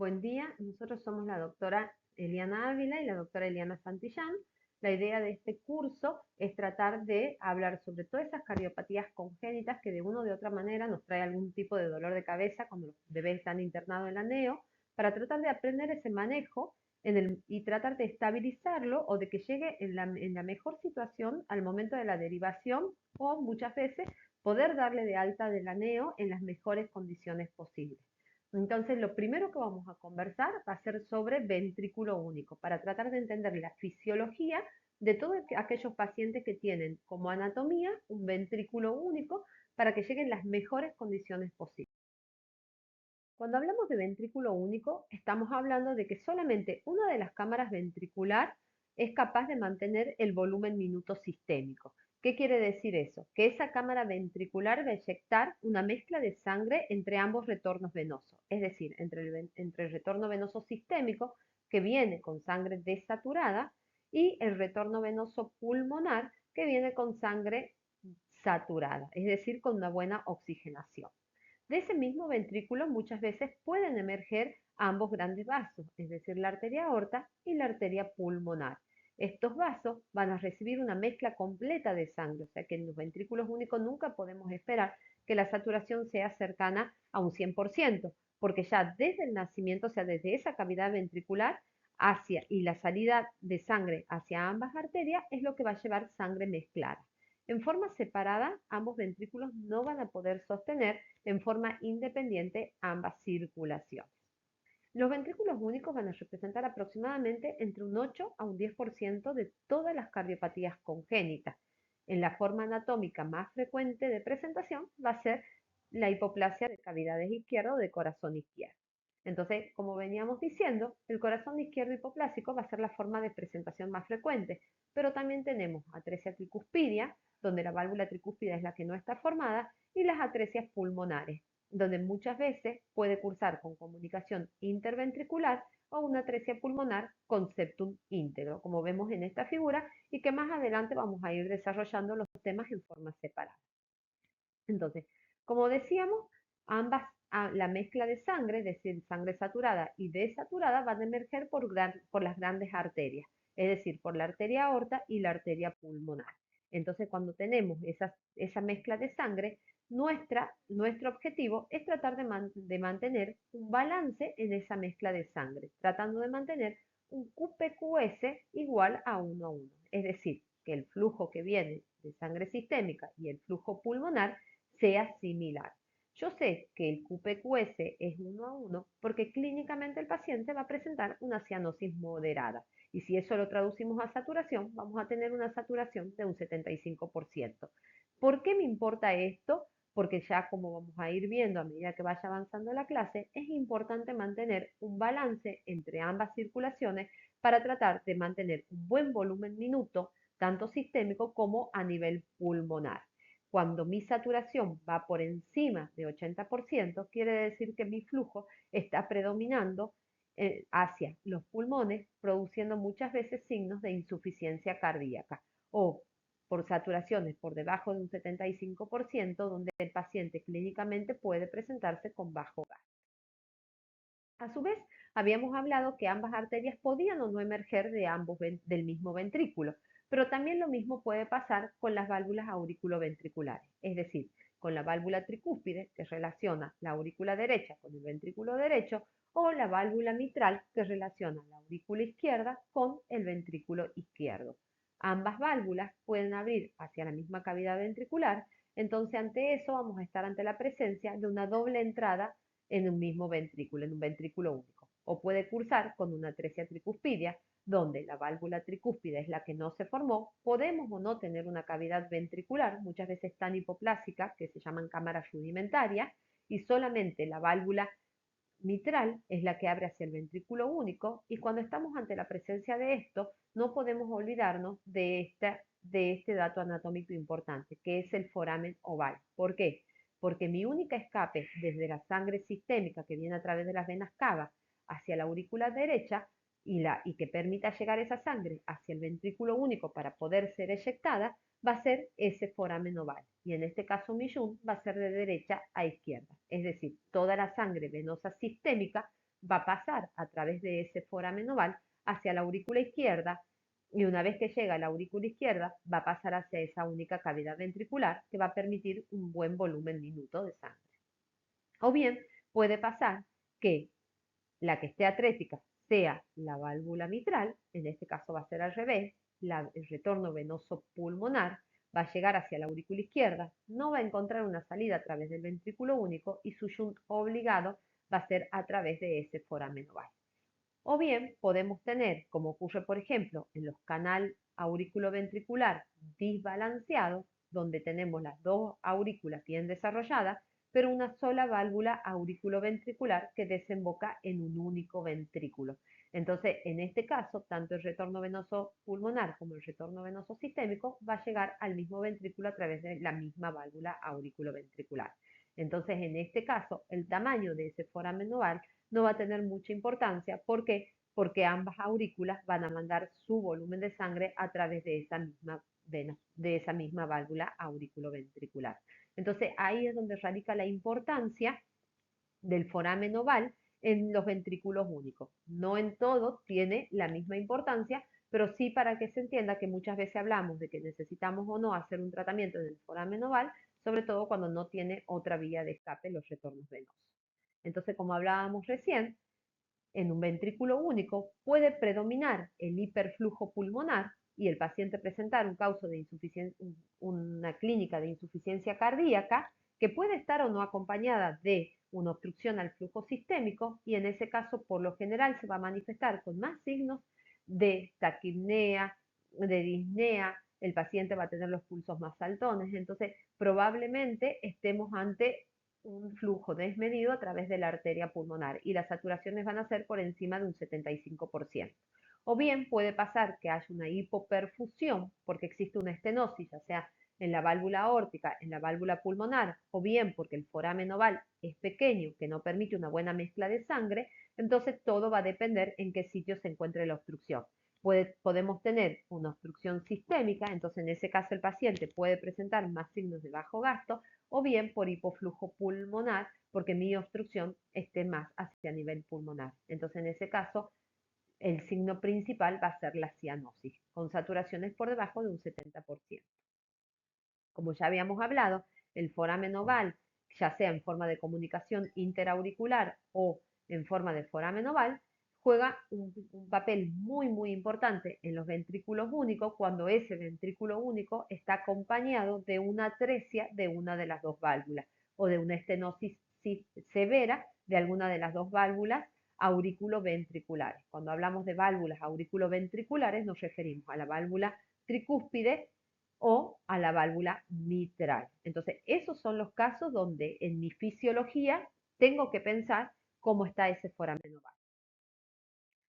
Buen día, nosotros somos la doctora Eliana Ávila y la doctora Eliana Santillán. La idea de este curso es tratar de hablar sobre todas esas cardiopatías congénitas que de una o de otra manera nos trae algún tipo de dolor de cabeza cuando los bebés están internados en la NEO, para tratar de aprender ese manejo y tratar de estabilizarlo o de que llegue en la mejor situación al momento de la derivación o muchas veces poder darle de alta de la NEO en las mejores condiciones posibles. Entonces, lo primero que vamos a conversar va a ser sobre ventrículo único, para tratar de entender la fisiología de todos aquellos pacientes que tienen como anatomía un ventrículo único para que lleguen las mejores condiciones posibles. Cuando hablamos de ventrículo único, estamos hablando de que solamente una de las cámaras ventricular es capaz de mantener el volumen minuto sistémico. ¿Qué quiere decir eso? Que esa cámara ventricular va a eyectar una mezcla de sangre entre ambos retornos venosos, es decir, entre el retorno venoso sistémico, que viene con sangre desaturada, y el retorno venoso pulmonar, que viene con sangre saturada, es decir, con una buena oxigenación. De ese mismo ventrículo muchas veces pueden emerger ambos grandes vasos, es decir, la arteria aorta y la arteria pulmonar. Estos vasos van a recibir una mezcla completa de sangre, o sea que en los ventrículos únicos nunca podemos esperar que la saturación sea cercana a un 100%, porque ya desde el nacimiento, o sea, desde esa cavidad ventricular hacia y la salida de sangre hacia ambas arterias es lo que va a llevar sangre mezclada. En forma separada, ambos ventrículos no van a poder sostener en forma independiente ambas circulaciones. Los ventrículos únicos van a representar aproximadamente entre un 8 a un 10% de todas las cardiopatías congénitas. En la forma anatómica más frecuente de presentación va a ser la hipoplasia de cavidades izquierdas o de corazón izquierdo. Entonces, como veníamos diciendo, el corazón izquierdo hipoplásico va a ser la forma de presentación más frecuente, pero también tenemos atresia tricuspidia, donde la válvula tricúspide es la que no está formada, y las atresias pulmonares, donde muchas veces puede cursar con comunicación interventricular o una atresia pulmonar con septum íntegro, como vemos en esta figura, y que más adelante vamos a ir desarrollando los temas en forma separada. Entonces, como decíamos, la mezcla de sangre, es decir, sangre saturada y desaturada, van a emerger por las grandes arterias, es decir, por la arteria aorta y la arteria pulmonar. Entonces, cuando tenemos esa mezcla de sangre, nuestro objetivo es tratar de mantener un balance en esa mezcla de sangre, tratando de mantener un QPQS igual a 1 a 1. Es decir, que el flujo que viene de sangre sistémica y el flujo pulmonar sea similar. Yo sé que el QPQS es 1 a 1 porque clínicamente el paciente va a presentar una cianosis moderada. Y si eso lo traducimos a saturación, vamos a tener una saturación de un 75%. ¿Por qué me importa esto? Porque ya como vamos a ir viendo a medida que vaya avanzando la clase, es importante mantener un balance entre ambas circulaciones para tratar de mantener un buen volumen minuto, tanto sistémico como a nivel pulmonar. Cuando mi saturación va por encima de 80%, quiere decir que mi flujo está predominando hacia los pulmones, produciendo muchas veces signos de insuficiencia cardíaca o por saturaciones por debajo de un 75%, donde el paciente clínicamente puede presentarse con bajo gas. A su vez, habíamos hablado que ambas arterias podían o no emerger del mismo ventrículo, pero también lo mismo puede pasar con las válvulas auriculoventriculares, es decir, con la válvula tricúspide, que relaciona la aurícula derecha con el ventrículo derecho, o la válvula mitral, que relaciona la aurícula izquierda con el ventrículo izquierdo. Ambas válvulas pueden abrir hacia la misma cavidad ventricular, entonces ante eso vamos a estar ante la presencia de una doble entrada en un mismo ventrículo, en un ventrículo único. O puede cursar con una atresia tricuspidia, donde la válvula tricúspide es la que no se formó. Podemos o no tener una cavidad ventricular, muchas veces tan hipoplásica, que se llaman cámaras rudimentarias, y solamente la válvula mitral es la que abre hacia el ventrículo único, y cuando estamos ante la presencia de esto, no podemos olvidarnos de este dato anatómico importante, que es el foramen oval. ¿Por qué? Porque mi única escape desde la sangre sistémica que viene a través de las venas cavas hacia la aurícula derecha y que permita llegar esa sangre hacia el ventrículo único para poder ser eyectada, va a ser ese foramen oval. Y en este caso mi va a ser de derecha a izquierda. Es decir, toda la sangre venosa sistémica va a pasar a través de ese foramen oval hacia la aurícula izquierda y una vez que llega a la aurícula izquierda va a pasar hacia esa única cavidad ventricular que va a permitir un buen volumen minuto de sangre. O bien puede pasar que la que esté atrética sea la válvula mitral, en este caso va a ser al revés, el retorno venoso pulmonar va a llegar hacia la aurícula izquierda, no va a encontrar una salida a través del ventrículo único y su shunt obligado va a ser a través de ese foramen oval. O bien podemos tener, como ocurre por ejemplo en los canal auriculoventricular disbalanceados, donde tenemos las dos aurículas bien desarrolladas, pero una sola válvula auriculoventricular que desemboca en un único ventrículo. Entonces, en este caso, tanto el retorno venoso pulmonar como el retorno venoso sistémico va a llegar al mismo ventrículo a través de la misma válvula auriculoventricular. Entonces, en este caso, el tamaño de ese foramen oval no va a tener mucha importancia. ¿Por qué? Porque ambas aurículas van a mandar su volumen de sangre a través de esa misma vena, de esa misma válvula auriculoventricular. Entonces ahí es donde radica la importancia del foramen oval en los ventrículos únicos. No en todo tiene la misma importancia, pero sí para que se entienda que muchas veces hablamos de que necesitamos o no hacer un tratamiento en el foramen oval, sobre todo cuando no tiene otra vía de escape los retornos venosos. Entonces, como hablábamos recién, en un ventrículo único puede predominar el hiperflujo pulmonar y el paciente presentar un causa de una clínica de insuficiencia cardíaca que puede estar o no acompañada de una obstrucción al flujo sistémico y en ese caso por lo general se va a manifestar con más signos de taquipnea, de disnea, el paciente va a tener los pulsos más saltones, entonces probablemente estemos ante un flujo desmedido a través de la arteria pulmonar y las saturaciones van a ser por encima de un 75%. O bien puede pasar que haya una hipoperfusión porque existe una estenosis, ya sea en la válvula aórtica, en la válvula pulmonar, o bien porque el foramen oval es pequeño, que no permite una buena mezcla de sangre, entonces todo va a depender en qué sitio se encuentre la obstrucción. Podemos tener una obstrucción sistémica, entonces en ese caso el paciente puede presentar más signos de bajo gasto, o bien por hipoflujo pulmonar, porque mi obstrucción esté más hacia nivel pulmonar. Entonces, en ese caso, el signo principal va a ser la cianosis, con saturaciones por debajo de un 70%. Como ya habíamos hablado, el foramen oval, ya sea en forma de comunicación interauricular o en forma de foramen oval, juega un papel muy importante en los ventrículos únicos cuando ese ventrículo único está acompañado de una atresia de una de las dos válvulas o de una estenosis severa de alguna de las dos válvulas auriculoventriculares. Cuando hablamos de válvulas auriculoventriculares nos referimos a la válvula tricúspide o a la válvula mitral. Entonces, esos son los casos donde en mi fisiología tengo que pensar cómo está ese foramen oval.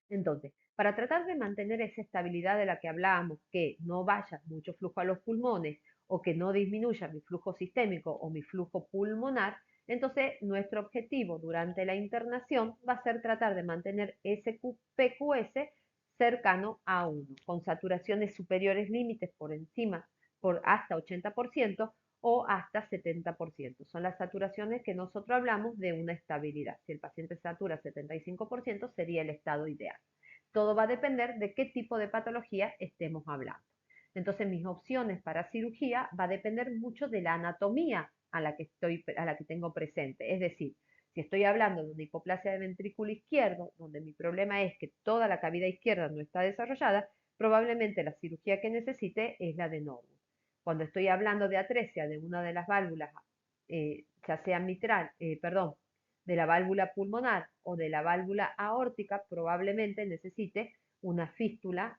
Entonces, para tratar de mantener esa estabilidad de la que hablábamos, que no vaya mucho flujo a los pulmones o que no disminuya mi flujo sistémico o mi flujo pulmonar, entonces nuestro objetivo durante la internación va a ser tratar de mantener ese PQS cercano a 1, con saturaciones superiores límites por encima, por hasta 80% o hasta 70%. Son las saturaciones que nosotros hablamos de una estabilidad. Si el paciente satura 75% sería el estado ideal. Todo va a depender de qué tipo de patología estemos hablando. Entonces mis opciones para cirugía va a depender mucho de la anatomía a la que tengo presente. Es decir, si estoy hablando de una hipoplasia de ventrículo izquierdo, donde mi problema es que toda la cavidad izquierda no está desarrollada, probablemente la cirugía que necesite es la de Norwood. Cuando estoy hablando de atresia de una de las válvulas, ya sea mitral, de la válvula pulmonar o de la válvula aórtica, probablemente necesite una fístula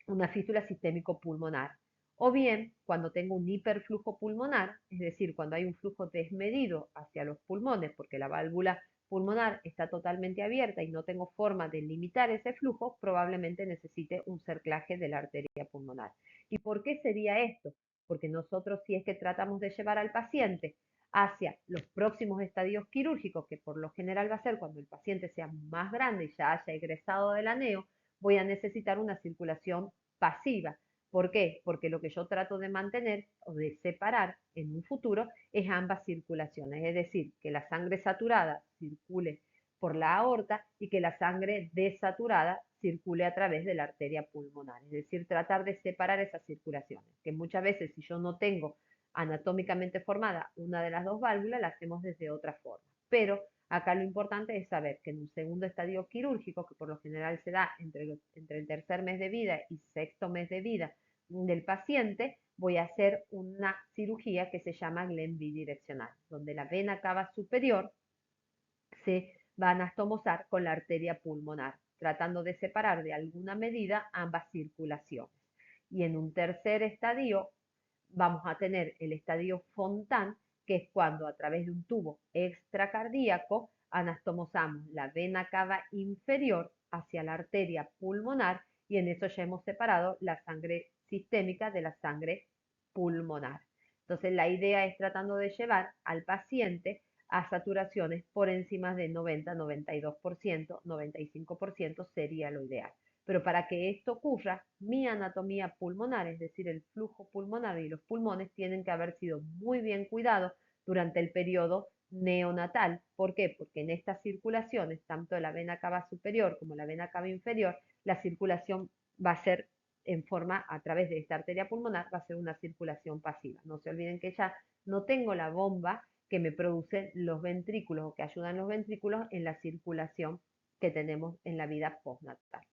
una fístula sistémico-pulmonar. O bien, cuando tengo un hiperflujo pulmonar, es decir, cuando hay un flujo desmedido hacia los pulmones, porque la válvula pulmonar está totalmente abierta y no tengo forma de limitar ese flujo, probablemente necesite un cerclaje de la arteria pulmonar. ¿Y por qué sería esto? Porque nosotros, si es que tratamos de llevar al paciente hacia los próximos estadios quirúrgicos, que por lo general va a ser cuando el paciente sea más grande y ya haya egresado del ANEO, voy a necesitar una circulación pasiva. ¿Por qué? Porque lo que yo trato de mantener o de separar en un futuro es ambas circulaciones, es decir, que la sangre saturada circule por la aorta y que la sangre desaturada circule a través de la arteria pulmonar. Es decir, tratar de separar esas circulaciones, que muchas veces si yo no tengo anatómicamente formada una de las dos válvulas, la hacemos desde otra forma. Pero acá lo importante es saber que en un segundo estadio quirúrgico, que por lo general se da entre el tercer mes de vida y sexto mes de vida del paciente, voy a hacer una cirugía que se llama Glenn bidireccional, donde la vena cava superior se va a anastomosar con la arteria pulmonar, tratando de separar de alguna medida ambas circulaciones. Y en un tercer estadio vamos a tener el estadio Fontan, que es cuando a través de un tubo extracardíaco anastomosamos la vena cava inferior hacia la arteria pulmonar y en eso ya hemos separado la sangre sistémica de la sangre pulmonar. Entonces la idea es tratando de llevar al paciente a saturaciones por encima de 90, 92%, 95% sería lo ideal. Pero para que esto ocurra, mi anatomía pulmonar, es decir, el flujo pulmonar y los pulmones, tienen que haber sido muy bien cuidados durante el periodo neonatal. ¿Por qué? Porque en estas circulaciones, tanto de la vena cava superior como la vena cava inferior, la circulación va a ser en forma, a través de esta arteria pulmonar, va a ser una circulación pasiva. No se olviden que ya no tengo la bomba que me producen los ventrículos o que ayudan los ventrículos en la circulación que tenemos en la vida postnatal.